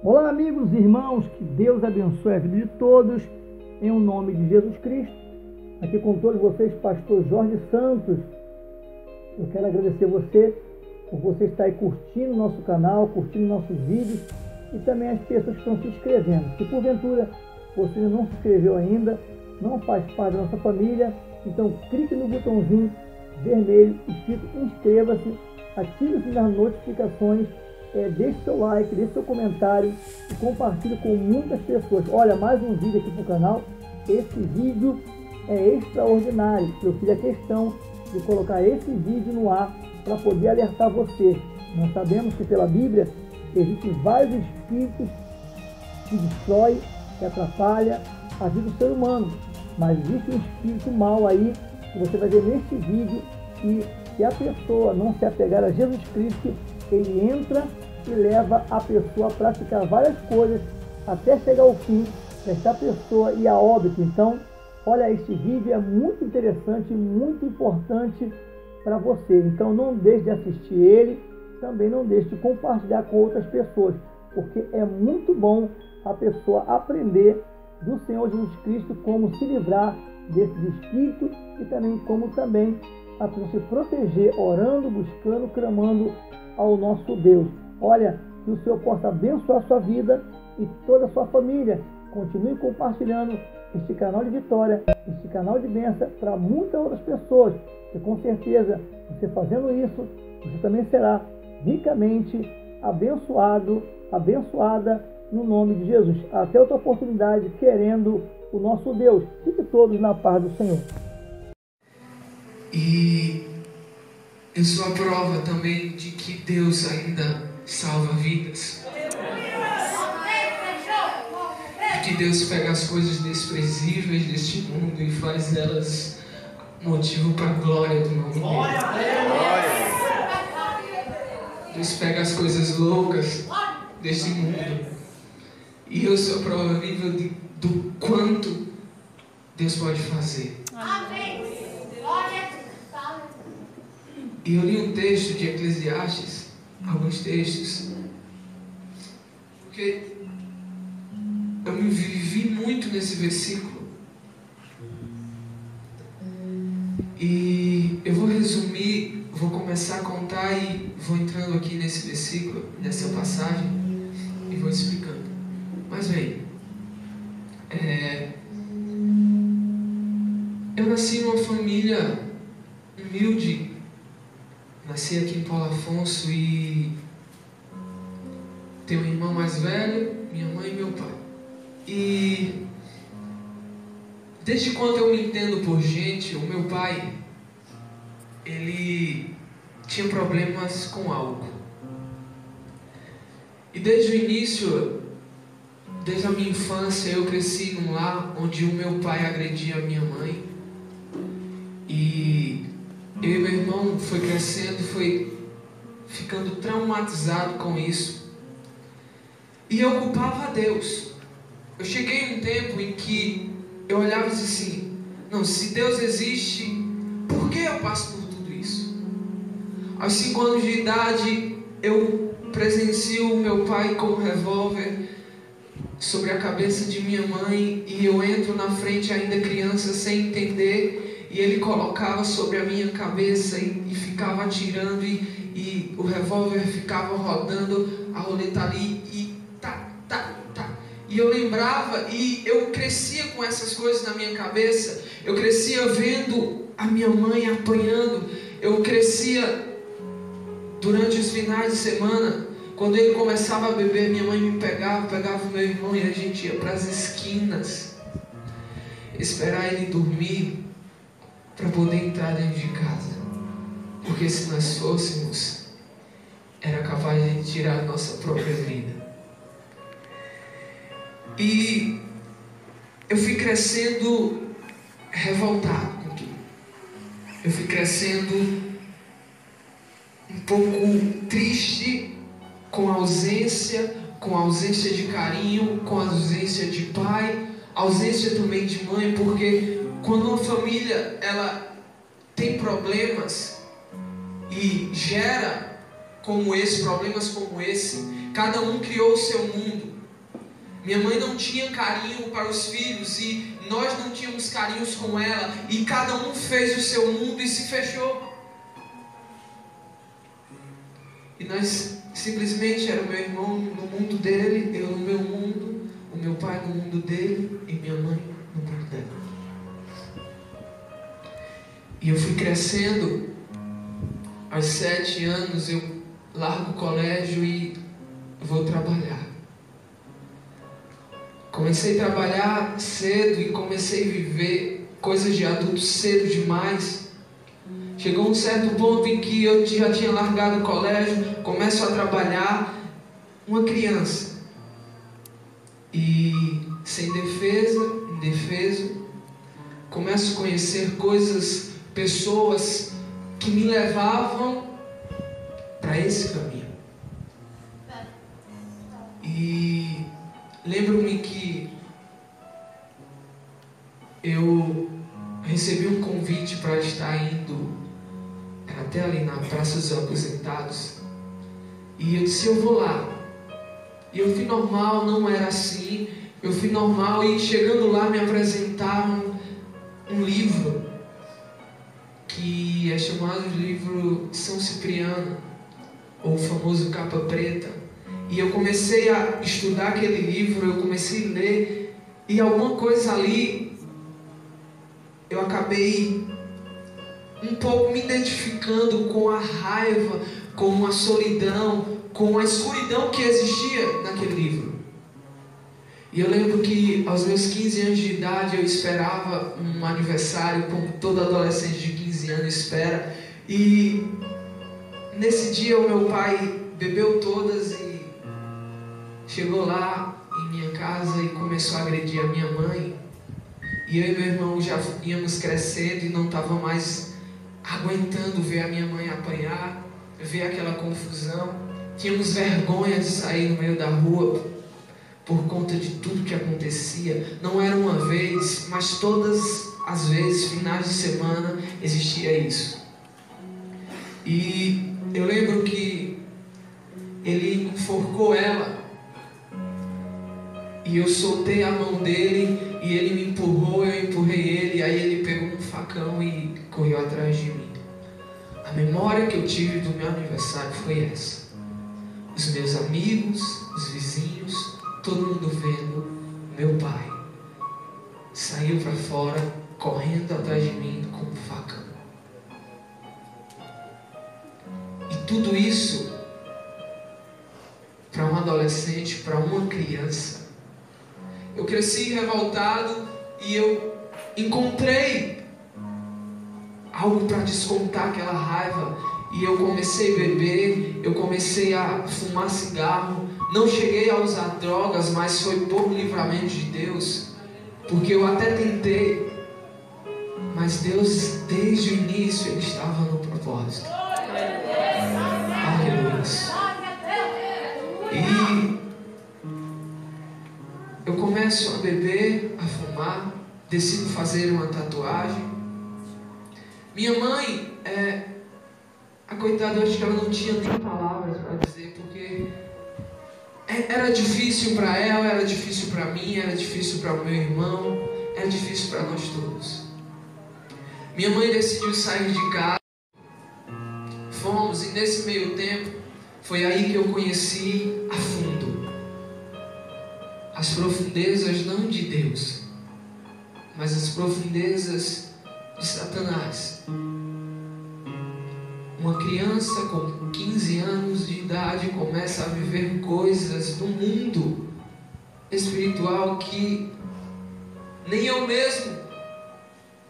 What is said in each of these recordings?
Olá, amigos e irmãos, que Deus abençoe a vida de todos, em o nome de Jesus Cristo. Aqui com todos vocês, pastor Jorge Santos. Eu quero agradecer você por você estar aí curtindo nosso canal, curtindo nossos vídeos e também as pessoas que estão se inscrevendo. Se porventura você não se inscreveu ainda, não faz parte da nossa família, então clique no botãozinho vermelho escrito inscreva-se, ative o sininho das notificações, deixe seu like, deixe seu comentário e compartilhe com muitas pessoas. Olha, mais um vídeo aqui para o canal. Esse vídeo é extraordinário. Eu fiz a questão de colocar esse vídeo no ar para poder alertar você. Nós sabemos que pela Bíblia existem vários espíritos que destroem, que atrapalham a vida do ser humano. Mas existe um espírito mau aí, que você vai ver neste vídeo, que se a pessoa não se apegar a Jesus Cristo, ele entra e leva a pessoa a praticar várias coisas até chegar ao fim, esta pessoa ir a óbito. Então, olha, este vídeo é muito interessante, muito importante para você. Então, não deixe de assistir ele, também não deixe de compartilhar com outras pessoas, porque é muito bom a pessoa aprender do Senhor Jesus Cristo como se livrar desses espíritos e também como a pessoa se proteger, orando, buscando, clamando ao nosso Deus. Olha, que o Senhor possa abençoar a sua vida e toda a sua família. Continue compartilhando este canal de vitória, este canal de bênção para muitas outras pessoas. E com certeza, você fazendo isso, você também será ricamente abençoado, abençoada no nome de Jesus. Até outra oportunidade, querendo o nosso Deus. Fique todos na paz do Senhor. E eu sou a prova também de que Deus ainda salva vidas. De que Deus pega as coisas desprezíveis deste mundo e faz delas motivo para a glória do nome dele. Deus pega as coisas loucas deste mundo. E eu sou a prova viva do quanto Deus pode fazer. E eu li um texto de Eclesiastes, alguns textos, porque eu me vivi muito nesse versículo. E eu vou resumir, vou começar a contar e vou entrando aqui nesse versículo, nessa passagem, e vou explicando. Mas bem, eu nasci numa família humilde. Nasci aqui em Paulo Afonso e tenho um irmão mais velho, minha mãe e meu pai. E desde quando eu me entendo por gente, o meu pai, ele tinha problemas com álcool. E desde o início, desde a minha infância, eu cresci num lar onde o meu pai agredia a minha mãe. E eu e meu irmão foi crescendo, foi ficando traumatizado com isso. E eu culpava a Deus. Eu cheguei em um tempo em que eu olhava e dizia assim: não, se Deus existe, por que eu passo por tudo isso? Aos 5 anos de idade, eu presencio o meu pai com um revólver sobre a cabeça de minha mãe. E eu entro na frente ainda criança, sem entender. E ele colocava sobre a minha cabeça e ficava atirando, e o revólver ficava rodando, a roleta ali, e tá. E eu lembrava, e eu crescia com essas coisas na minha cabeça. Eu crescia vendo a minha mãe apanhando. Eu crescia durante os finais de semana, quando ele começava a beber, minha mãe me pegava o meu irmão e a gente ia para as esquinas esperar ele dormir para poder entrar dentro de casa, porque se nós fôssemos, era capaz de tirar a nossa própria vida. E eu fui crescendo revoltado com tudo. Eu fui crescendo um pouco triste com a ausência de carinho, com a ausência de pai, ausência também de mãe, porque quando uma família ela tem problemas e gera problemas como esse, cada um criou o seu mundo. Minha mãe não tinha carinho para os filhos e nós não tínhamos carinhos com ela, e cada um fez o seu mundo e se fechou. E nós simplesmente, era o meu irmão no mundo dele, eu no meu mundo, o meu pai no mundo dele e minha mãe no mundo dela. E eu fui crescendo. Aos 7 anos eu largo o colégio e vou trabalhar. Comecei a trabalhar cedo e comecei a viver coisas de adulto cedo demais. Chegou um certo ponto em que eu já tinha largado o colégio, começo a trabalhar, uma criança. E sem defesa, indefeso, começo a conhecer coisas, pessoas que me levavam para esse caminho. E lembro-me que eu recebi um convite para estar indo até ali na Praça dos Aposentados. E eu disse, eu vou lá. E eu fui normal, não era assim. Eu fui normal e chegando lá me apresentaram um livro que é chamado de livro São Cipriano, ou o famoso Capa Preta. E eu comecei a estudar aquele livro, eu comecei a ler, e alguma coisa ali eu acabei um pouco me identificando com a raiva, com a solidão, com a escuridão que existia naquele livro. E eu lembro que aos meus 15 anos de idade eu esperava um aniversário, como todo adolescente de 15 anos espera. E nesse dia o meu pai bebeu todas e chegou lá em minha casa e começou a agredir a minha mãe. E eu e meu irmão já íamos crescendo e não estava mais aguentando ver a minha mãe apanhar, ver aquela confusão. Tínhamos vergonha de sair no meio da rua por conta de tudo que acontecia. Não era uma vez, mas todas as vezes, finais de semana, existia isso. E eu lembro que ele enforcou ela e eu soltei a mão dele e ele me empurrou, eu empurrei ele, aí ele pegou um facão e correu atrás de mim. A memória que eu tive do meu aniversário foi essa. Os meus amigos, os vizinhos, todo mundo vendo meu pai saiu para fora correndo atrás de mim com um facão. E tudo isso para um adolescente, para uma criança. Eu cresci revoltado e eu encontrei algo para descontar aquela raiva. E eu comecei a beber, eu comecei a fumar cigarro. Não cheguei a usar drogas, mas foi por livramento de Deus. Porque eu até tentei, mas Deus, desde o início, Ele estava no propósito. Aleluia. E eu começo a beber, a fumar, decido fazer uma tatuagem. Minha mãe, a coitada, eu acho que ela não tinha nem palavras para dizer, porque era difícil para ela, era difícil para mim, era difícil para o meu irmão, era difícil para nós todos. Minha mãe decidiu sair de casa, fomos, e nesse meio tempo, foi aí que eu conheci a fundo as profundezas não de Deus, mas as profundezas de Satanás. Uma criança com 15 anos de idade começa a viver coisas do mundo espiritual que nem eu mesmo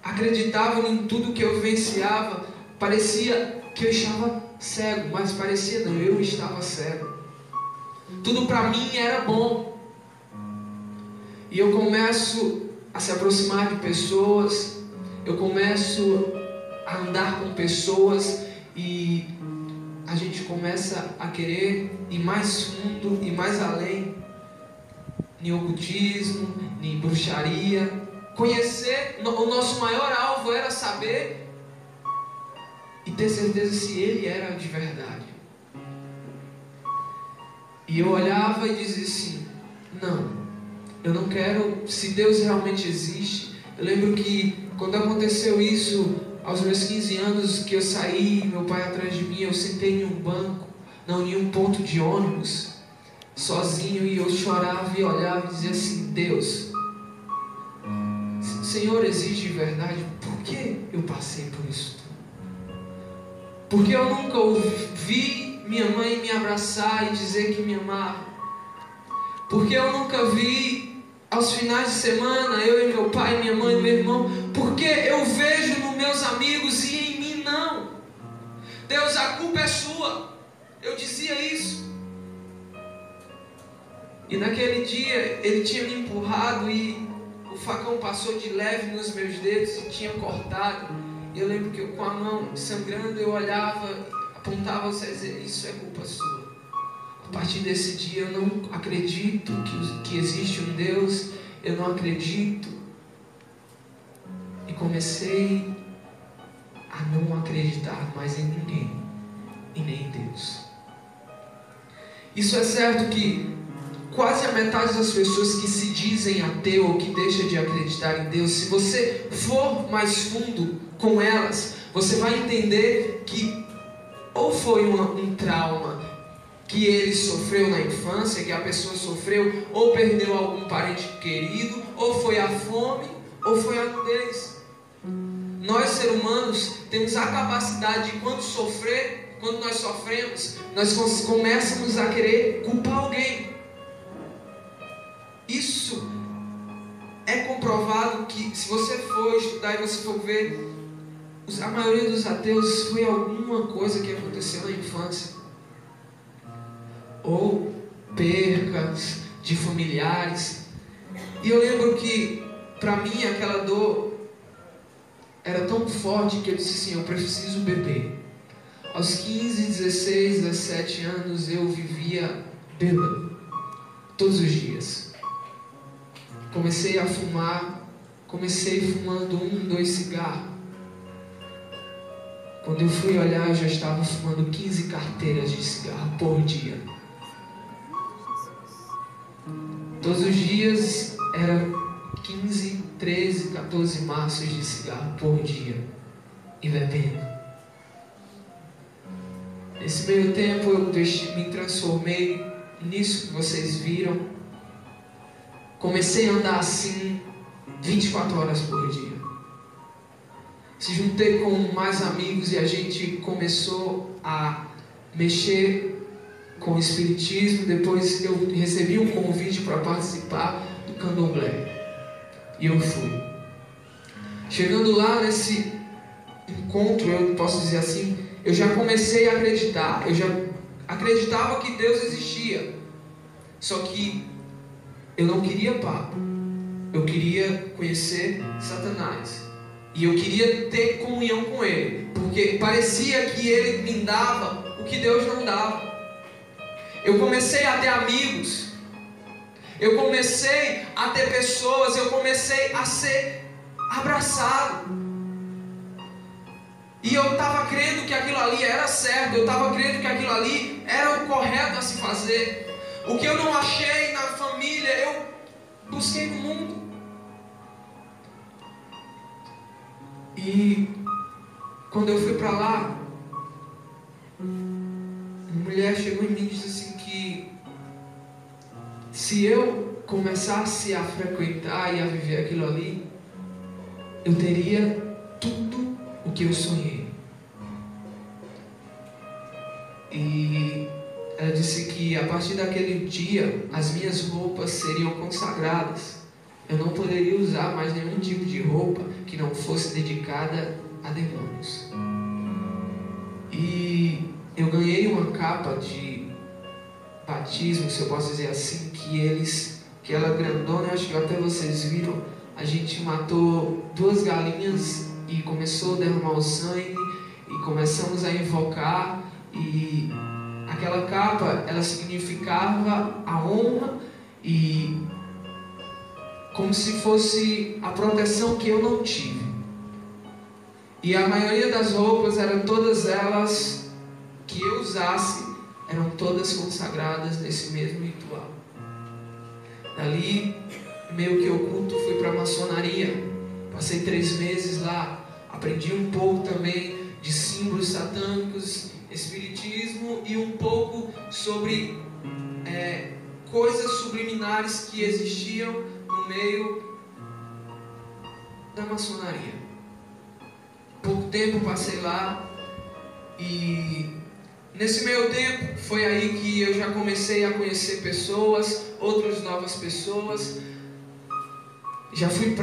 acreditava em tudo que eu vivenciava. Parecia que eu estava cego, mas parecia não, eu estava cego. Tudo para mim era bom. E eu começo a se aproximar de pessoas, eu começo a andar com pessoas e a gente começa a querer ir mais fundo e mais além em ocultismo, em bruxaria. Conhecer, o nosso maior alvo era saber e ter certeza se ele era de verdade. E eu olhava e dizia assim, não, Eu não quero, se Deus realmente existe. Eu lembro que quando aconteceu isso, aos meus 15 anos, que eu saí, meu pai atrás de mim, eu sentei em um banco, não, em um ponto de ônibus, sozinho, e eu chorava e olhava e dizia assim: Deus, Senhor existe de verdade, por que eu passei por isso tudo? Porque eu nunca ouvi minha mãe me abraçar e dizer que me amava. Porque eu nunca vi, aos finais de semana, eu e meu pai, minha mãe e meu irmão. Porque eu vejo nos meus amigos e em mim não. Deus, a culpa é sua. Eu dizia isso. E naquele dia ele tinha me empurrado e o facão passou de leve nos meus dedos e tinha cortado. E eu lembro que eu, com a mão sangrando, eu olhava, apontava e dizia: isso é culpa sua. A partir desse dia eu não acredito que existe um Deus. Eu não acredito. E comecei a não acreditar mais em ninguém e nem em Deus. Isso é certo que quase a metade das pessoas que se dizem ateu ou que deixam de acreditar em Deus, se você for mais fundo com elas, você vai entender que ou foi um trauma que ele sofreu na infância, que a pessoa sofreu, ou perdeu algum parente querido, ou foi a fome, ou foi a nudez. Nós, seres humanos, temos a capacidade de, quando nós sofremos, nós começamos a querer culpar alguém. Isso é comprovado que, se você for estudar e você for ver, a maioria dos ateus foi alguma coisa que aconteceu na infância. Ou percas de familiares. E eu lembro que, para mim, aquela dor era tão forte que eu disse assim: eu preciso beber. Aos 15, 16, 17 anos eu vivia bêbado todos os dias. Comecei a fumar, comecei fumando 1, 2 cigarros. Quando eu fui olhar, eu já estava fumando 15 carteiras de cigarro por dia. Todos os dias era 15, 13, 14 maços de cigarro por dia. E bebendo. Nesse meio tempo eu me transformei nisso que vocês viram. Comecei a andar assim 24 horas por dia. Se juntei com mais amigos e a gente começou a mexer com o espiritismo. Depois eu recebi um convite para participar do candomblé e eu fui. Chegando lá nesse encontro, eu posso dizer assim, eu já comecei a acreditar. Eu já acreditava que Deus existia, só que eu não queria papo. Eu queria conhecer Satanás e eu queria ter comunhão com ele, porque parecia que ele me dava o que Deus não dava. Eu comecei a ter amigos, eu comecei a ter pessoas, eu comecei a ser abraçado. E eu estava crendo que aquilo ali era certo, eu estava crendo que aquilo ali era o correto a se fazer. O que eu não achei na família, eu busquei no mundo. E quando eu fui para lá, uma mulher chegou em mim e disse assim que se eu começasse a frequentar e a viver aquilo ali, eu teria tudo o que eu sonhei. E ela disse que a partir daquele dia as minhas roupas seriam consagradas. Eu não poderia usar mais nenhum tipo de roupa que não fosse dedicada a demônios. E eu ganhei uma capa de batismo, se eu posso dizer assim, que ela grandona, acho que até vocês viram. A gente matou 2 galinhas e começou a derramar o sangue e começamos a invocar, e aquela capa, ela significava a honra e como se fosse a proteção que eu não tive. E a maioria das roupas eram todas elas que eu usasse, eram todas consagradas nesse mesmo ritual. Dali meio que oculto, fui para a maçonaria. Passei 3 meses lá, aprendi um pouco também de símbolos satânicos, espiritismo e um pouco sobre coisas subliminares que existiam no meio da maçonaria. Pouco tempo passei lá e nesse meio tempo foi aí que eu já comecei a conhecer pessoas, outras novas pessoas. Já fui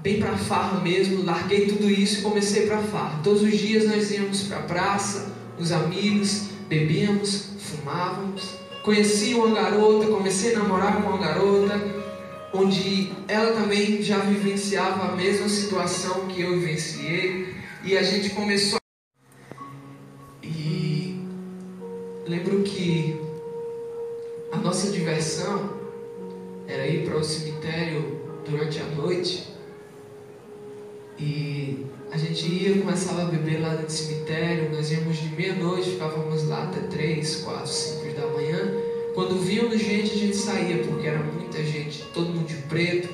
bem para farra mesmo, larguei tudo isso e comecei para farra. Todos os dias nós íamos para a praça, os amigos, bebíamos, fumávamos. Conheci uma garota, comecei a namorar com uma garota, onde ela também já vivenciava a mesma situação que eu vivenciei, e a gente começou. E lembro que a nossa diversão era ir para o cemitério durante a noite, e a gente ia, começava a beber lá no cemitério. Nós íamos de meia-noite, ficávamos lá até 3, 4, 5 da manhã. Quando víamos gente, a gente saía, porque era muita gente, todo mundo de preto,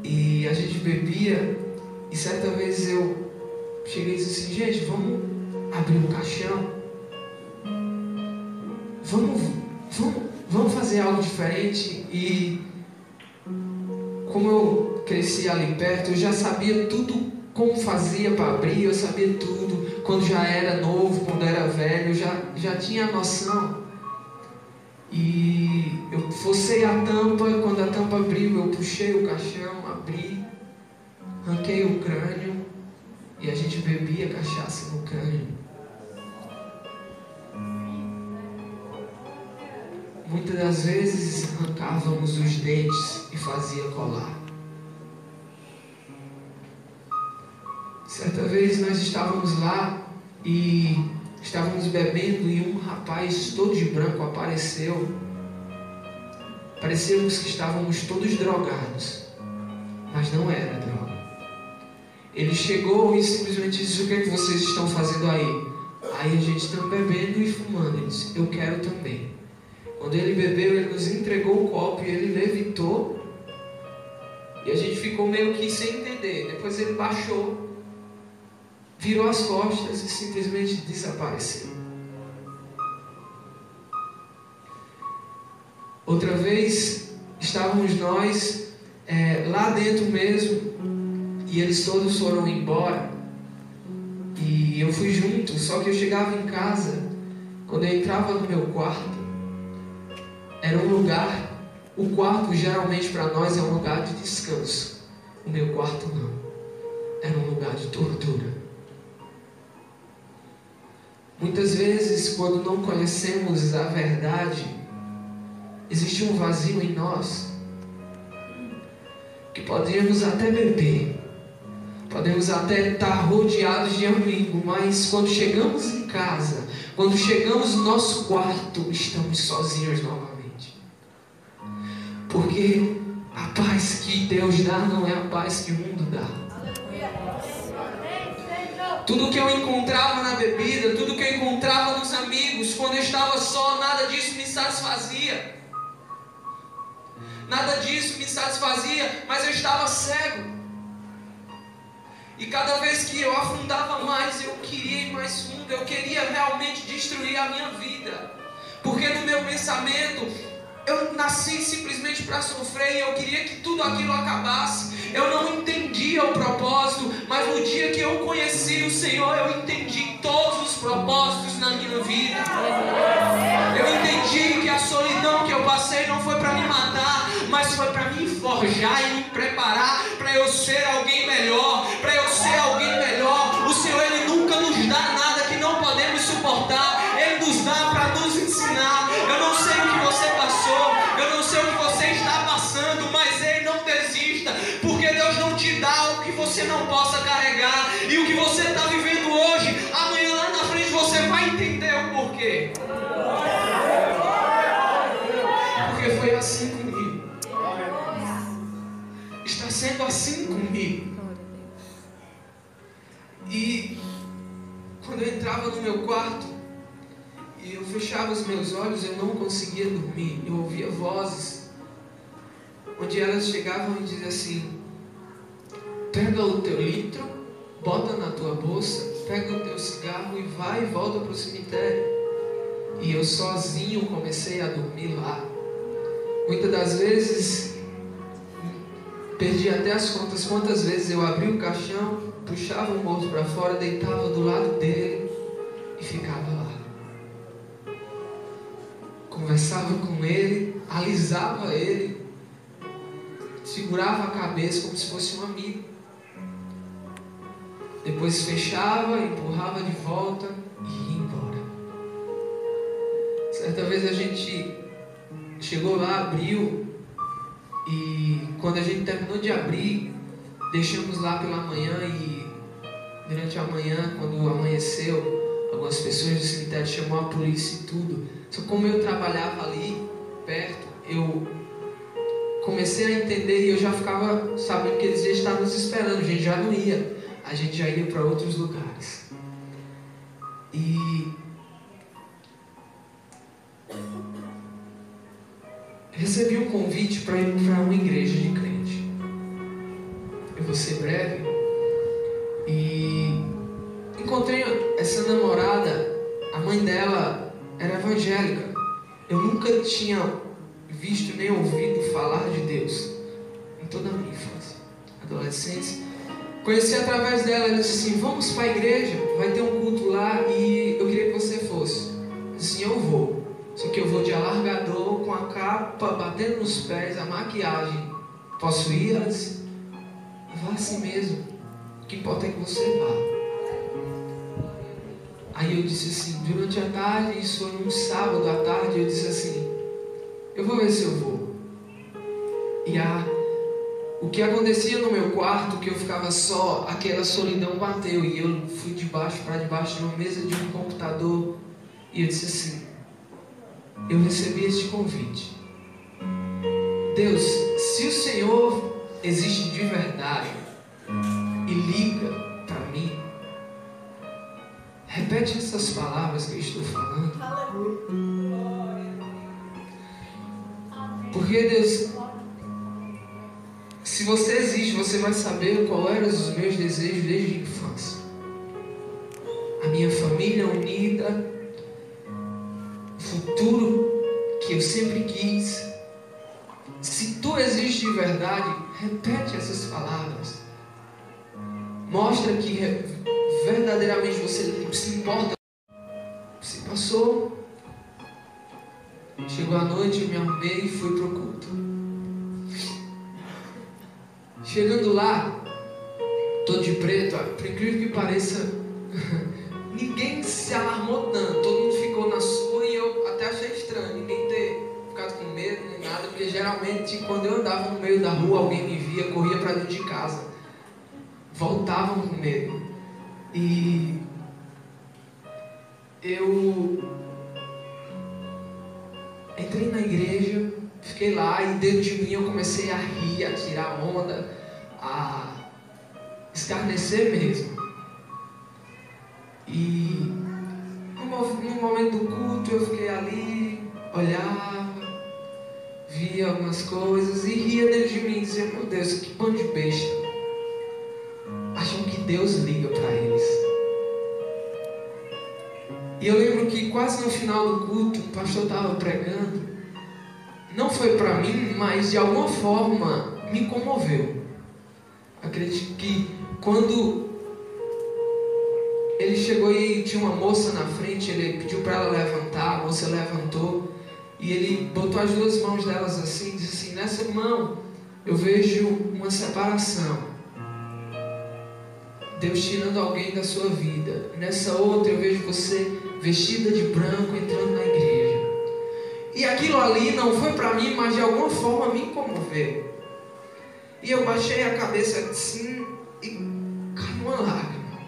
e a gente bebia. E certa vez eu cheguei e disse assim: gente, vamos abrir um caixão, vamos fazer algo diferente. E como eu cresci ali perto, eu já sabia tudo como fazia para abrir, eu sabia tudo. Quando já era novo, quando era velho, eu já tinha a noção. E eu forcei a tampa. Quando a tampa abriu, eu puxei o caixão, abri, arranquei o crânio, e a gente bebia cachaça no crânio. Muitas das vezes arrancávamos os dentes e fazia colar. Certa vez nós estávamos lá e estávamos bebendo, e um rapaz todo de branco apareceu. Parecíamos que estávamos todos drogados, mas não era droga. Ele chegou e simplesmente disse: o que é que vocês estão fazendo aí? Aí a gente está bebendo e fumando. Ele disse: eu quero também. Quando ele bebeu, ele nos entregou o copo e ele levitou, e a gente ficou meio que sem entender. Depois ele baixou, virou as costas e simplesmente desapareceu. Outra vez estávamos nós lá dentro mesmo, e eles todos foram embora, e eu fui junto. Só que eu chegava em casa, quando eu entrava no meu quarto, era um lugar, o quarto geralmente para nós é um lugar de descanso. O meu quarto não, era um lugar de tortura. Muitas vezes, quando não conhecemos a verdade, existe um vazio em nós, que podemos até beber, podemos até estar rodeados de amigos, mas quando chegamos em casa, quando chegamos no nosso quarto, estamos sozinhos novamente. Porque a paz que Deus dá não é a paz que o mundo dá. Tudo que eu encontrava na bebida, tudo que eu encontrava nos amigos, quando eu estava só, nada disso me satisfazia. Nada disso me satisfazia, mas eu estava cego. E cada vez que eu afundava mais, eu queria ir mais fundo, eu queria realmente destruir a minha vida. Porque no meu pensamento, eu nasci simplesmente para sofrer, e eu queria que tudo aquilo acabasse. Eu não entendia o propósito, mas no dia que eu conheci o Senhor, eu entendi todos os propósitos na minha vida. Eu entendi que a solidão que eu passei não foi para me matar, mas foi para me forjar e me preparar para eu ser alguém melhor, para eu ser alguém melhor. O Senhor, Ele nunca nos dá nada que não podemos suportar. Ele nos dá para nos ensinar. Eu não sei o que você passou, eu não sei o que você está passando, mas Ele não desista, porque Deus não te dá algo que você não possa carregar. E o que você está vivendo hoje, amanhã lá na frente você vai entender o porquê. Porque foi assim comigo, está sendo assim comigo. E quando eu entrava no meu quarto e eu fechava os meus olhos, eu não conseguia dormir. Eu ouvia vozes onde elas chegavam e diziam assim: pega o teu litro, bota na tua bolsa, pega o teu cigarro e vai e volta para o cemitério. E eu sozinho comecei a dormir lá. Muitas das vezes, perdi até as contas quantas vezes eu abri o caixão, puxava o morto para fora, deitava do lado dele e ficava lá. Conversava com ele, alisava ele, segurava a cabeça como se fosse um amigo. Depois fechava, empurrava de volta e ia embora. Certa vez a gente chegou lá, abriu, e quando a gente terminou de abrir, deixamos lá pela manhã, e durante a manhã, quando amanheceu, algumas pessoas do cemitério chamou a polícia e tudo. Só como eu trabalhava ali perto, eu comecei a entender e eu já ficava sabendo que eles já estavam nos esperando. A gente já não ia, a gente já ia para outros lugares. E recebi um convite para ir para uma igreja de crente. Eu vou ser breve. E encontrei essa namorada. A mãe dela era evangélica. Eu nunca tinha visto nem ouvido falar de Deus em toda a minha infância, adolescência. Conheci através dela. Ela disse assim: vamos para a igreja, vai ter um culto lá e eu queria que você fosse. Eu disse assim: eu vou. Só que eu vou de alargador, com a capa batendo nos pés, a maquiagem. Posso ir? Ela disse: vá assim mesmo. O que importa é que você vá. Aí eu disse assim, durante a tarde, isso foi um sábado à tarde, eu disse assim: eu vou ver se eu vou. E o que acontecia no meu quarto, que eu ficava só, aquela solidão bateu. E eu fui de baixo para debaixo de uma mesa de um computador. E eu disse assim: eu recebi este convite. Deus, se o Senhor existe de verdade e liga para mim, repete essas palavras que eu estou falando. Porque Deus, se você existe, você vai saber qual eram os meus desejos desde a infância. A minha família unida, o futuro que eu sempre quis. Se tu existes de verdade, repete essas palavras. Mostra que verdadeiramente você se importa. Se passou. Chegou a noite, eu me arrumei e fui pro culto. Chegando lá, todo de preto, por incrível que pareça, ninguém se alarmou tanto. Todo mundo ficou na sua e eu até achei estranho ninguém ter ficado com medo nem nada, porque geralmente quando eu andava no meio da rua, alguém me via, corria para dentro de casa, voltavam com medo. E eu entrei na igreja, fiquei lá e dentro de mim eu comecei a rir, a tirar onda, a escarnecer mesmo. E no momento do culto eu fiquei ali, olhava, via algumas coisas e ria dentro de mim e dizia: meu Deus, que bando de besta. Acham que Deus liga para eles. E eu lembro que quase no final do culto, o pastor estava pregando. Não foi para mim, mas de alguma forma me comoveu. Acredito que quando ele chegou e tinha uma moça na frente, ele pediu para ela levantar, a moça levantou. E ele botou as duas mãos delas assim, disse assim: nessa mão eu vejo uma separação. Deus tirando alguém da sua vida. Nessa outra eu vejo você vestida de branco entrando na igreja. E aquilo ali não foi para mim, mas de alguma forma me comoveu. E eu baixei a cabeça assim e caiu uma lágrima.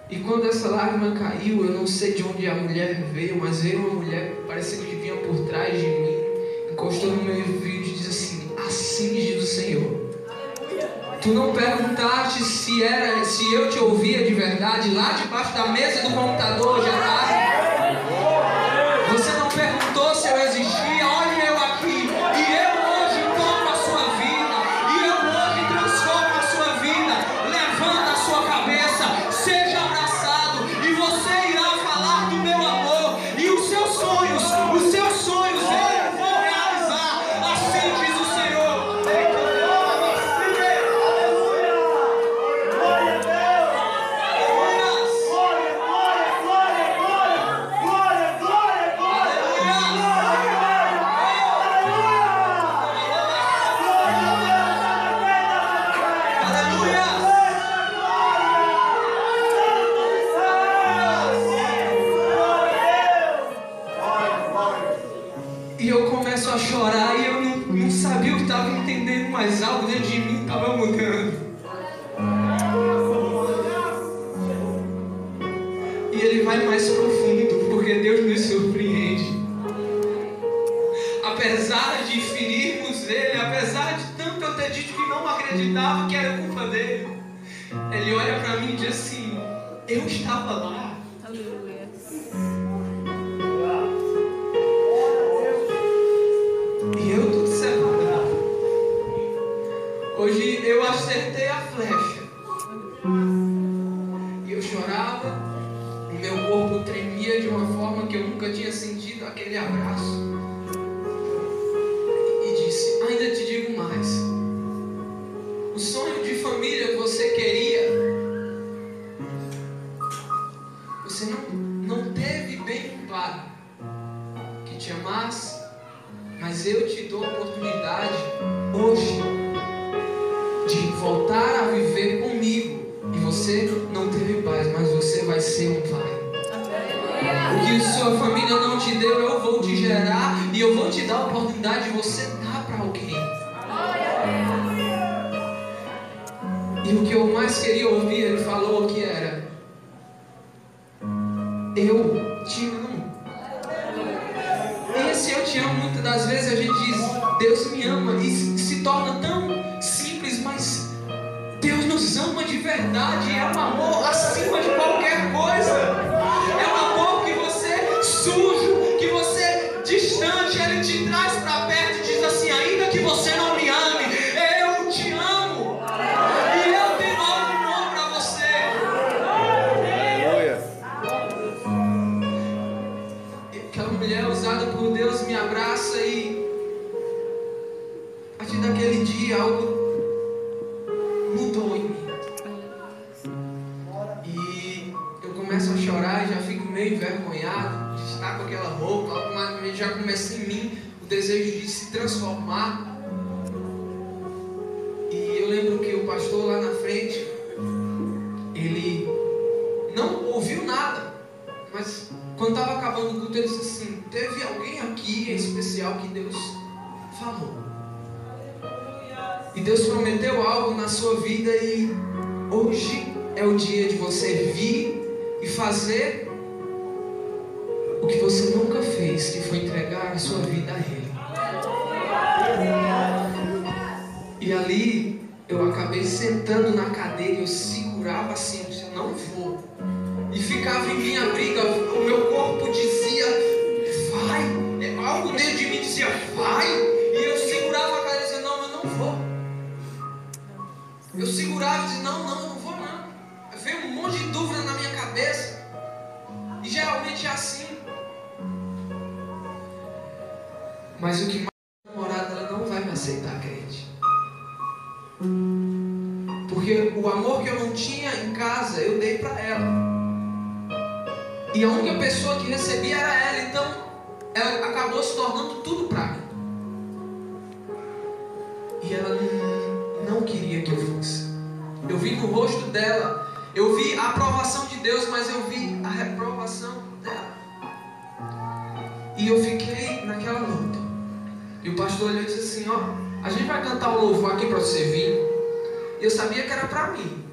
E quando essa lágrima caiu, eu não sei de onde a mulher veio, mas veio uma mulher que parecia que vinha por trás de mim, encostou no meu ouvido e disse assim: assim diz o Senhor. Tu não perguntaste se eu te ouvia de verdade lá debaixo da mesa do computador hoje à tarde? Você não perguntou se eu existia, olha eu aqui, e eu E eu começo a chorar e eu não sabia o que estava entendendo, mas algo dentro de mim estava mudando. E ele vai mais profundo, porque Deus nos surpreende. Apesar de ferirmos ele, apesar de tanto eu ter dito que não acreditava que era culpa dele, ele olha para mim e diz assim: eu estava lá. Aleluia. E eu tô separado. Hoje eu acertei a flecha. E eu chorava. O meu corpo tremia de uma forma que eu nunca tinha sentido aquele abraço. E disse: ainda te digo mais. O sonho de família que você queria, você não teve bem claro que te amasse. Mas eu te dou a oportunidade hoje de voltar a viver comigo. E você não teve paz, mas você vai ser um pai. O que sua família não te deu, eu vou te gerar. E eu vou te dar a oportunidade de você dar para alguém. E o que eu mais queria ouvir, ele falou que era: eu te amo. Esse eu te amo, muitas das vezes a gente diz: Deus me ama, e se torna tão simples, mas Deus nos ama de verdade. É um amor acima de qualquer coisa. É um amor que você sujo, que você distante, Ele te traz para perto e diz assim: ainda que você não me ame, eu te amo. E eu tenho algo bom para você. Aquela mulher usada por Deus me abraça e a partir daquele dia algo mudou em mim. E eu começo a chorar e já fico meio envergonhado de estar com aquela roupa. Automaticamente já começa em mim o desejo de se transformar. E eu lembro que o pastor lá na frente, ele não ouviu nada, mas quando estava acabando o culto, ele disse assim: teve alguém aqui em especial que Deus falou. E Deus prometeu algo na sua vida, e hoje é o dia de você vir e fazer o que você nunca fez, que foi entregar a sua vida a Ele. E ali eu acabei sentando na cadeira e eu segurava assim, eu disse: eu não vou. E ficava em minha briga, o meu corpo dizia: vai. Algo dentro de mim dizia: vai. E eu segurava a cadeira e dizia: não, eu não vou. Eu segurava e dizia: não, eu não vou não. Veio um monte de dúvida na minha cabeça. E geralmente é assim. Mas o que mais a namorada, ela não vai me aceitar, crente. Porque o amor que eu não tinha em casa, eu dei para ela. E a única pessoa que recebia era ela. Então ela acabou se tornando tudo para mim. E ela não queria que eu fosse. Eu vi no rosto dela, eu vi a aprovação de Deus, mas eu vi a reprovação dela. E eu fiquei naquela luta. E o pastor olhou e disse assim: ó, a gente vai cantar um louvor aqui para você vir. E eu sabia que era para mim.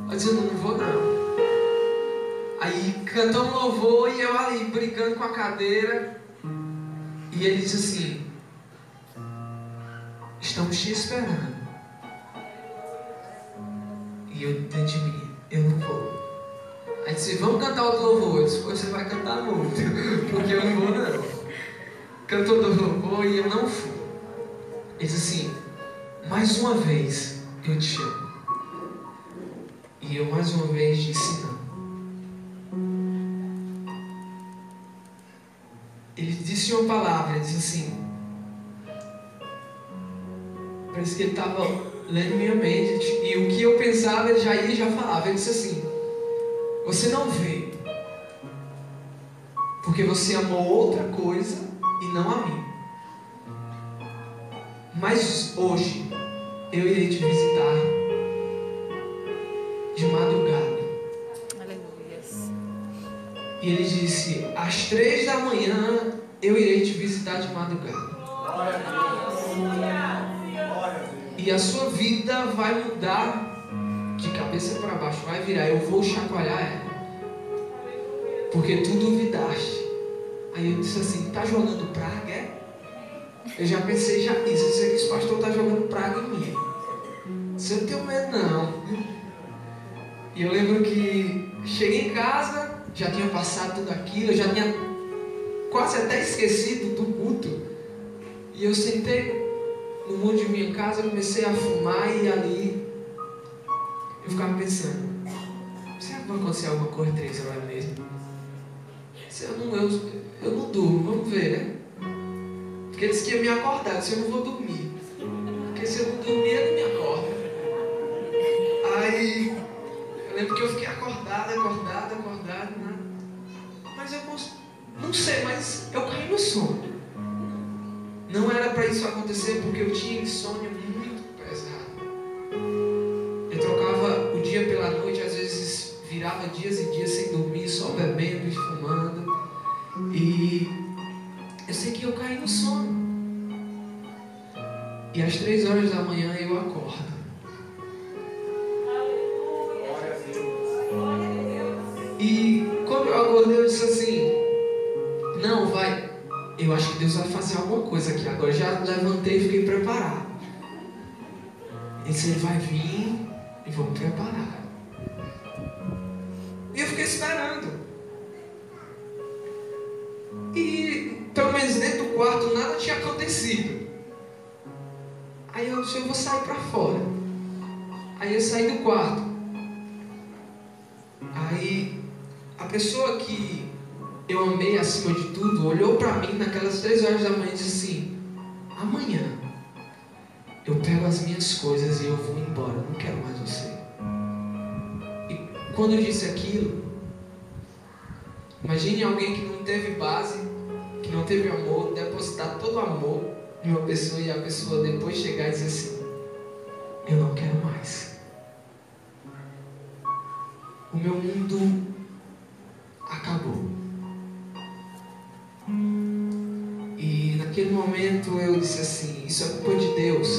Eu disse: não vou não. Aí cantamos um louvor e eu ali brincando com a cadeira. E ele disse assim: estamos te esperando. E eu dentro de mim: eu não vou. Aí disse: vamos cantar outro louvor. Eu disse: você vai cantar muito, porque eu não vou não. Cantou do louvor e eu não fui. Ele disse assim: mais uma vez eu te amo. E eu mais uma vez disse não. Ele disse uma palavra, ele disse assim, parece que ele estava lendo minha mente, e o que eu pensava ele já ia e já falava. Ele disse assim: você não veio porque você amou outra coisa e não a mim, mas hoje eu irei te visitar de madrugada. Aleluia. E ele disse: às 3 da manhã eu irei te visitar de madrugada. E a sua vida vai mudar de cabeça para baixo, vai virar. Eu vou chacoalhar ela, porque tu duvidaste. Aí eu disse assim: tá jogando praga, é? Eu já pensei já nisso. Eu disse que esse pastor tá jogando praga em mim. Eu não tenho medo não. E eu lembro que cheguei em casa, já tinha passado tudo aquilo, eu já tinha quase até esquecido do culto. E eu sentei no muro de minha casa, comecei a fumar, e ali eu ficava pensando: será que vai acontecer alguma coisa 3 horas mesmo? Se eu não durmo, vamos ver, né? Porque eles queriam me acordar, se eu não vou dormir. Porque se eu não dormir, ele me acorda. Aí eu lembro que eu fiquei acordado, né? Mas eu não sei, mas eu caí no sono. Não era para isso acontecer, porque eu tinha insônia muito pesada. Eu trocava o dia pela noite, às vezes virava dias e dias sem dormir, só bebendo e fumando. E eu sei que eu caí no sono. E às 3 horas da manhã eu acordo. E quando eu acordei, eu disse assim: não, vai, eu acho que Deus vai fazer alguma coisa aqui agora. Eu já levantei e fiquei preparado. Ele disse: ele vai vir e vou me preparar. E eu fiquei esperando. E pelo menos dentro do quarto nada tinha acontecido. Aí eu disse: eu vou sair para fora. Aí eu saí do quarto. Aí a pessoa que eu amei acima de tudo olhou para mim naquelas 3 horas da manhã e disse assim: amanhã eu pego as minhas coisas e eu vou embora, não quero mais você. E quando eu disse aquilo, imagine alguém que não teve base, que não teve amor, depositar todo o amor em uma pessoa, e a pessoa depois chegar e dizer assim: eu não quero mais. O meu mundo acabou. E naquele momento eu disse assim: isso é culpa de Deus.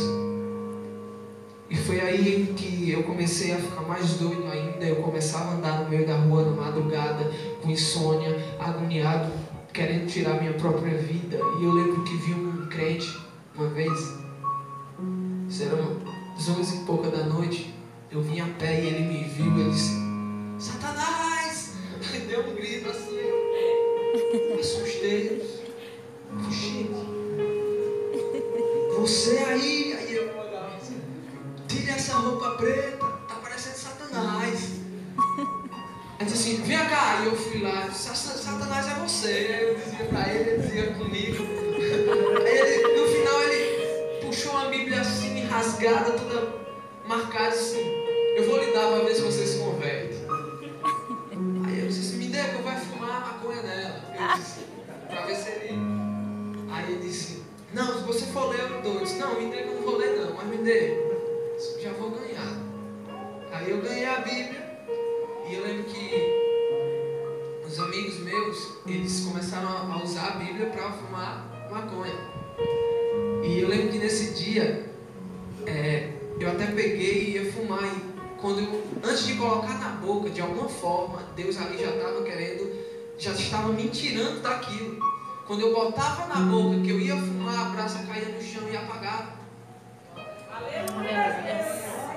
E foi aí que eu comecei a ficar mais doido ainda. Eu começava a andar no meio da rua na madrugada, com insônia, agoniado, querendo tirar minha própria vida. E eu lembro que vi um crente uma vez, eram 11 e pouca da noite. Eu vim a pé e ele me viu e ele disse: Satanás! Ele deu um grito assim, eu assustei. Puxa, você aí eu olhava assim: tire essa roupa preta, tá parecendo Satanás. Ele disse assim: vem cá. E eu fui lá, Satanás é você. Aí eu dizia pra ele dizia comigo. Aí ele, no final ele puxou uma Bíblia assim, rasgada, toda marcada assim: eu vou lhe dar para ver se você se converte. Aí eu disse: me dê que eu vou fumar a maconha nela. Eu disse, para ver se ele... Aí ele disse: não, se você for ler eu dou. Eu disse: não, me dê que eu não vou ler não, mas me dê, já vou ganhar. Aí eu ganhei a Bíblia. E eu lembro que os amigos meus, eles começaram a usar a Bíblia para fumar maconha. E eu lembro que nesse dia eu até peguei e ia fumar. E antes de colocar na boca, de alguma forma, Deus ali já estava me tirando daquilo. Quando eu botava na boca que eu ia fumar, a brasa caía no chão e apagava.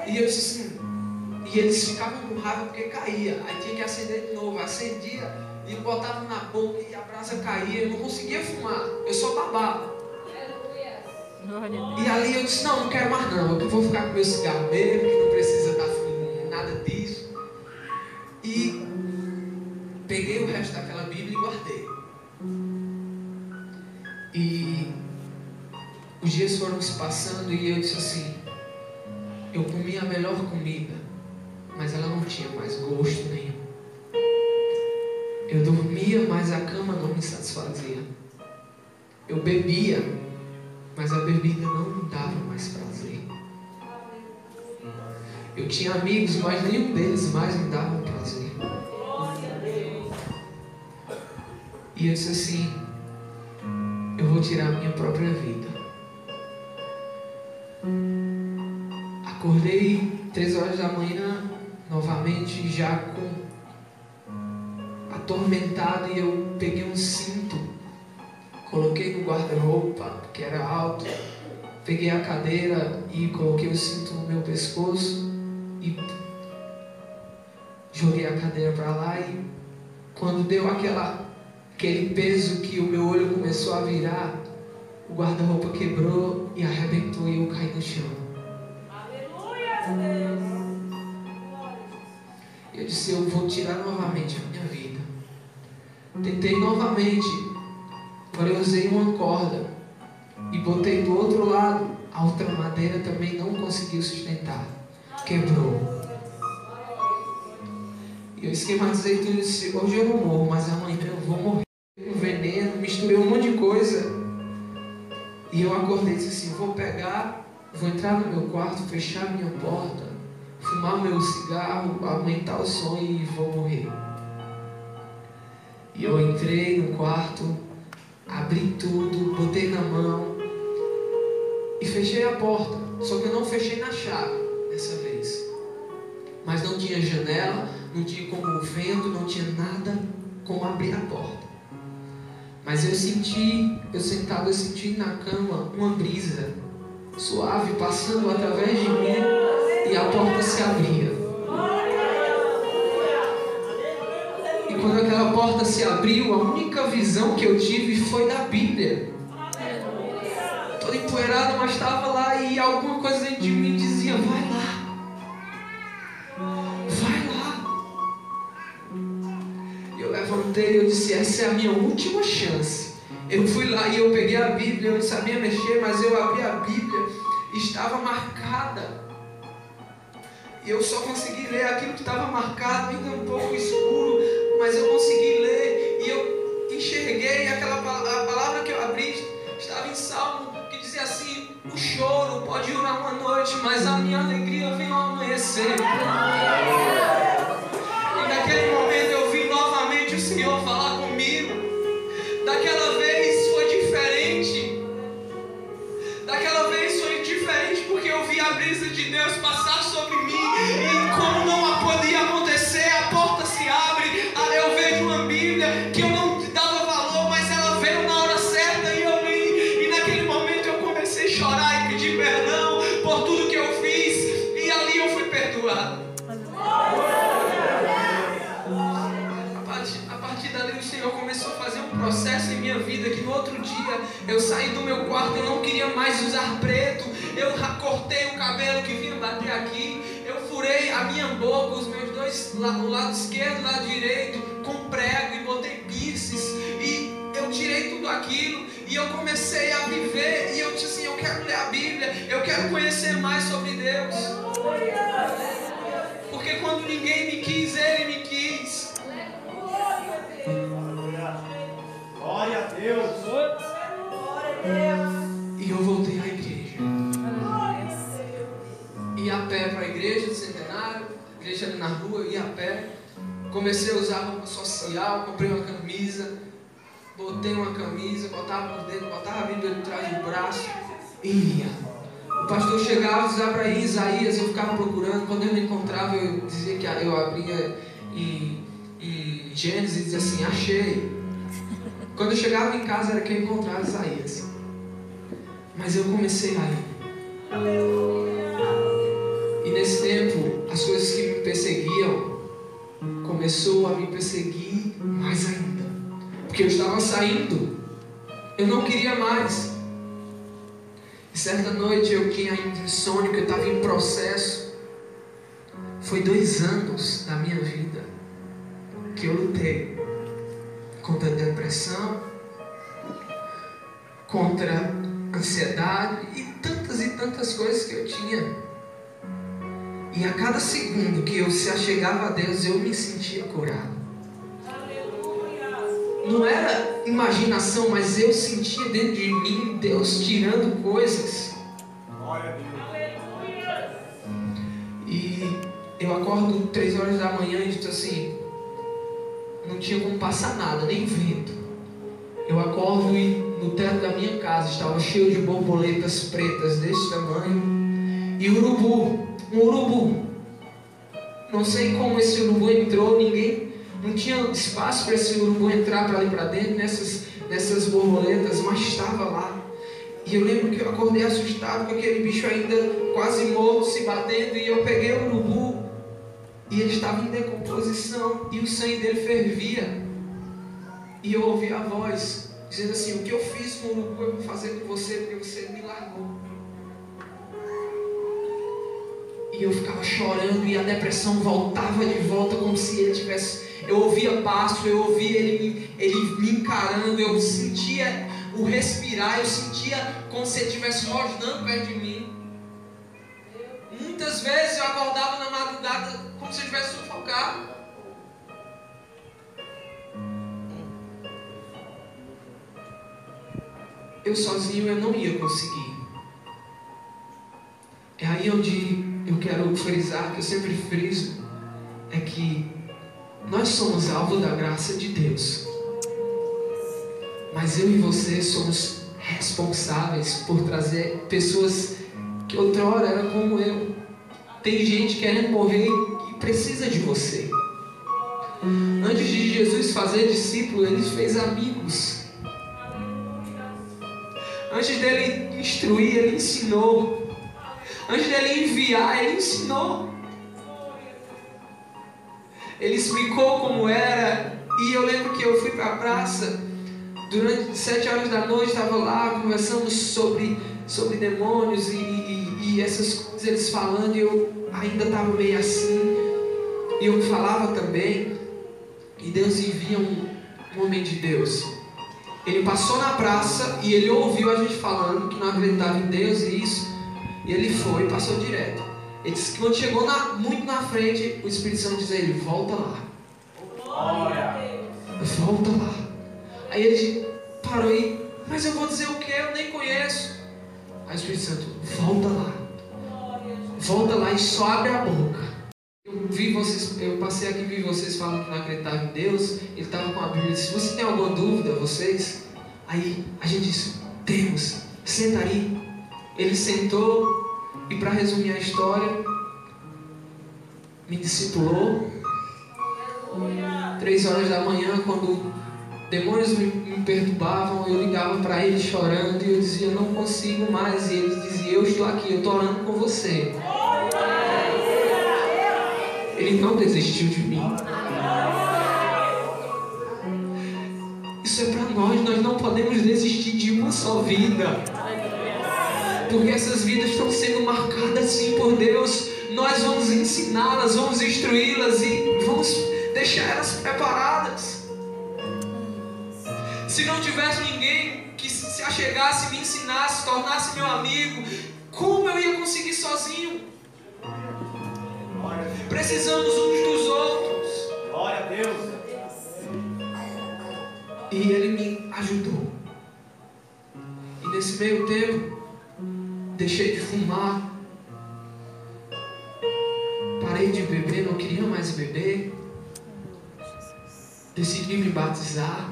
E eu disse assim, e eles ficavam com raiva porque caía. Aí tinha que acender de novo. Acendia e botava na boca e a brasa caía. Eu não conseguia fumar, eu só babava. E ali eu disse: não quero mais não, eu vou ficar com meu cigarro mesmo, que não precisa estar fumando nada disso. E peguei o resto daquela Bíblia e guardei. E os dias foram se passando e eu disse assim: eu comi a melhor comida, mas ela não tinha mais gosto nenhum. Eu dormia, mas a cama não me satisfazia. Eu bebia, mas a bebida não me dava mais prazer. Eu tinha amigos, mas nenhum deles mais me dava prazer. E eu disse assim: eu vou tirar minha própria vida. Acordei 3 horas da manhã, novamente, já atormentado, e eu peguei um cinto, coloquei no guarda-roupa, que era alto, peguei a cadeira e coloquei o cinto no meu pescoço e joguei a cadeira para lá, e quando deu aquele peso que o meu olho começou a virar, o guarda-roupa quebrou e arrebentou e eu caí no chão. Aleluia! Eu disse, eu vou tirar novamente a minha vida. Tentei novamente, agora eu usei uma corda e botei do outro lado. A outra madeira também não conseguiu sustentar, quebrou. E eu esquematizei tudo e disse, hoje eu não morro, mas amanhã eu vou morrer. Com veneno, misturei um monte de coisa. E eu acordei e disse assim, vou entrar no meu quarto, fechar minha porta, fumar meu cigarro, aumentar o som e vou morrer. E eu entrei no quarto, abri tudo, botei na mão e fechei a porta. Só que eu não fechei na chave dessa vez. Mas não tinha janela, não tinha como vento, não tinha nada como abrir a porta. Mas eu sentado, eu senti na cama uma brisa suave passando através de mim e a porta se abria. E quando aquela porta se abriu, a única visão que eu tive foi da Bíblia. Todo empoeirado, mas estava lá, e alguma coisa dentro de mim dizia, vai lá. Vai lá. Eu levantei e eu disse, essa é a minha última chance. Eu fui lá e eu peguei a Bíblia, eu não sabia mexer, mas eu abri a Bíblia e estava marcada. E eu só consegui ler aquilo que estava marcado, ainda um pouco escuro, mas eu consegui ler e eu enxerguei a palavra que eu abri, estava em Salmo, que dizia assim, o choro pode durar uma noite, mas a minha alegria vem ao amanhecer. E naquele momento eu vi novamente o Senhor falar comigo. Daquela vez foi diferente. Daquela vez foi diferente porque eu vi a brisa de Deus passar sobre mim. E como não podia acontecer, a porta se abre. Eu vejo uma Bíblia que eu não dava valor, mas ela veio na hora certa e eu li. E naquele momento eu comecei a chorar e pedir perdão por tudo que eu fiz. E ali eu fui perdoado. A partir dali o Senhor começou a fazer um processo em minha vida, que no outro dia eu saí do meu quarto, eu não queria mais usar preto, eu cortei o cabelo que vinha bater aqui, eu furei a minha boca, os meus dois, o lado esquerdo e o lado direito, com prego, e botei piercings, e eu tirei tudo aquilo, e eu comecei a viver, e eu disse assim, eu quero ler a Bíblia, eu quero conhecer mais sobre Deus, porque quando ninguém me quis, Ele me quis. Glória a Deus. E eu voltei à igreja. Ia a pé para a igreja do Centenário, igreja ali na rua, ia a pé. Comecei a usar roupa social, comprei uma camisa, botei uma camisa, botava por dentro, botava a Bíblia atrás do braço e ia. O pastor chegava e dizia para Isaías, eu ficava procurando. Quando eu não encontrava, eu dizia que eu abria em Gênesis e dizia assim, achei. Quando eu chegava em casa era que eu encontrava Isaías. Mas eu comecei a ir. E nesse tempo, as coisas que me perseguiam começou a me perseguir mais ainda. Porque eu estava saindo. Eu não queria mais. E certa noite eu tinha insônia, que eu estava em processo. Foi 2 anos da minha vida que eu lutei contra a depressão, contra a ansiedade e tantas coisas que eu tinha. E a cada segundo que eu se achegava a Deus, eu me sentia curado. Não era imaginação, mas eu sentia dentro de mim Deus tirando coisas. E eu acordo 3 horas da manhã e digo assim, não tinha como passar nada, nem vento. Eu acordo e no teto da minha casa estava cheio de borboletas pretas desse tamanho e um urubu. Não sei como esse urubu entrou, não tinha espaço para esse urubu entrar para ali para dentro nessas borboletas, mas estava lá. E eu lembro que eu acordei assustado com aquele bicho ainda quase morto, se batendo, e eu peguei o urubu e ele estava em decomposição e o sangue dele fervia. E eu ouvi a voz dizendo assim: o que eu fiz com o urubu eu vou fazer com você porque você me largou. E eu ficava chorando e a depressão voltava de volta como se ele tivesse... Eu ouvia passo, eu ouvia ele me encarando, eu sentia o respirar, eu sentia como se ele estivesse rosnando perto de mim. Muitas vezes eu acordava na madrugada como se eu estivesse sufocado. Eu sozinho eu não ia conseguir. É aí onde eu quero frisar, que eu sempre friso, é que nós somos alvo da graça de Deus. Mas eu e você somos responsáveis por trazer pessoas que outrora eram como eu. Tem gente querendo morrer e precisa de você. Antes de Jesus fazer discípulo, ele fez amigos. Antes dele instruir, ele ensinou. Antes dele enviar, ele ensinou. Ele explicou como era. E eu lembro que eu fui para a praça. Durante 7 horas da noite, estava lá, conversamos sobre demônios e essas coisas, eles falando, e eu ainda estava meio assim. E eu falava também. E Deus envia um homem de Deus. Ele passou na praça e ele ouviu a gente falando que não acreditava em Deus e isso. E ele foi e passou direto. Ele disse que quando chegou muito na frente, o Espírito Santo diz a ele: volta lá. Volta lá. Aí ele parou e: mas eu vou dizer o que? Eu nem conheço. Aí o Espírito Santo: volta lá. Volta lá e só abre a boca. Eu passei aqui e vi vocês falando que não acreditavam em Deus. Ele estava com a Bíblia e disse: você tem alguma dúvida, vocês? Aí a gente disse: temos, senta aí. Ele sentou e, para resumir a história, me discipulou. 3 horas da manhã, quando demônios me perturbavam, eu ligava para ele chorando e eu dizia: não consigo mais. E ele dizia: eu estou aqui, eu estou orando com você. Ele não desistiu de mim. Isso é para nós não podemos desistir de uma só vida. Porque essas vidas estão sendo marcadas sim por Deus. Nós vamos ensiná-las, vamos instruí-las e vamos deixar elas preparadas. Se não tivesse ninguém que se achegasse, me ensinasse, tornasse meu amigo, como eu ia conseguir sozinho? Precisamos uns dos outros. Glória a Deus. E ele me ajudou. E nesse meio tempo, deixei de fumar. Parei de beber, não queria mais beber. Decidi me batizar.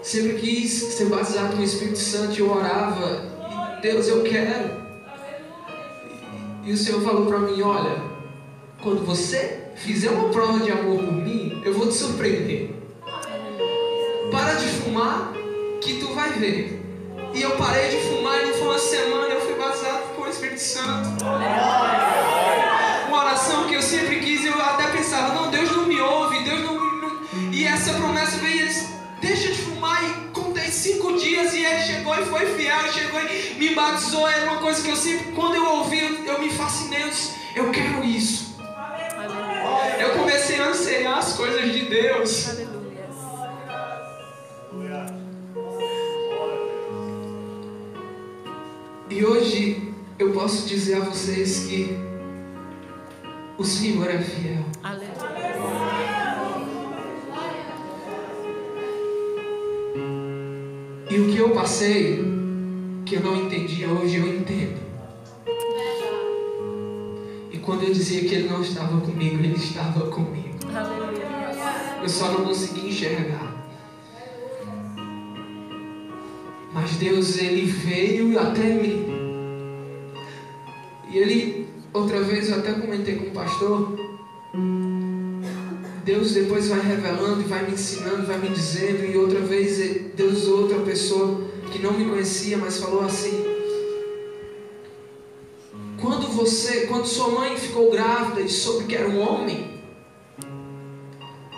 Sempre quis ser batizado com o Espírito Santo e eu orava: e Deus, eu quero. E o Senhor falou para mim: olha, quando você fizer uma prova de amor por mim, eu vou te surpreender. Para de fumar que tu vai ver. E eu parei de fumar e não foi uma semana eu fui batizado com o Espírito Santo. Uma oração que eu sempre quis, eu até pensava: não, Deus não me ouve, Deus não... E essa promessa veio e ele disse: deixa de fumar. E contei 5 dias e ele chegou e foi fiel, chegou e me batizou. Era uma coisa que eu sempre, quando eu ouvi, eu me fascinei. Eu disse: eu quero isso. Eu comecei a ansiar as coisas de Deus. E hoje eu posso dizer a vocês que o Senhor é fiel. E o que eu passei, que eu não entendi, hoje eu entendo. E quando eu dizia que Ele não estava comigo, Ele estava comigo. Eu só não conseguia enxergar. Mas Deus, Ele veio até mim. E Ele, outra vez eu até comentei com o pastor, Deus depois vai revelando e vai me ensinando, vai me dizendo, e outra vez Deus usou outra pessoa que não me conhecia, mas falou assim: quando sua mãe ficou grávida e soube que era um homem,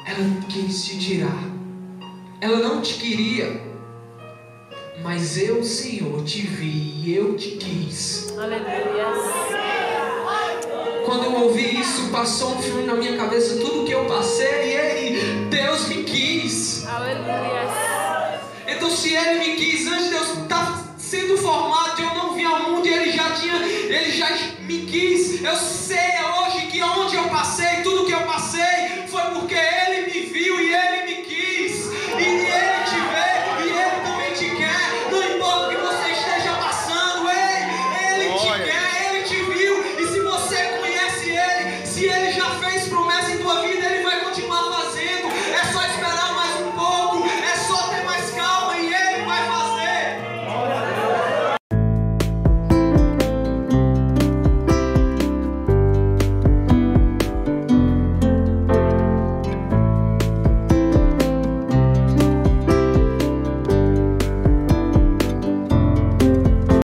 ela quis te tirar, ela não te queria, mas eu, Senhor, te vi e eu te quis. Aleluia. Quando eu ouvi isso, passou um filme na minha cabeça, tudo que eu passei, Deus me quis. Aleluia. Então se Ele me quis antes de eu estar sendo formado, eu não vim ao mundo e Ele já me quis. Eu sei hoje que onde eu passei, tudo que eu passei, foi porque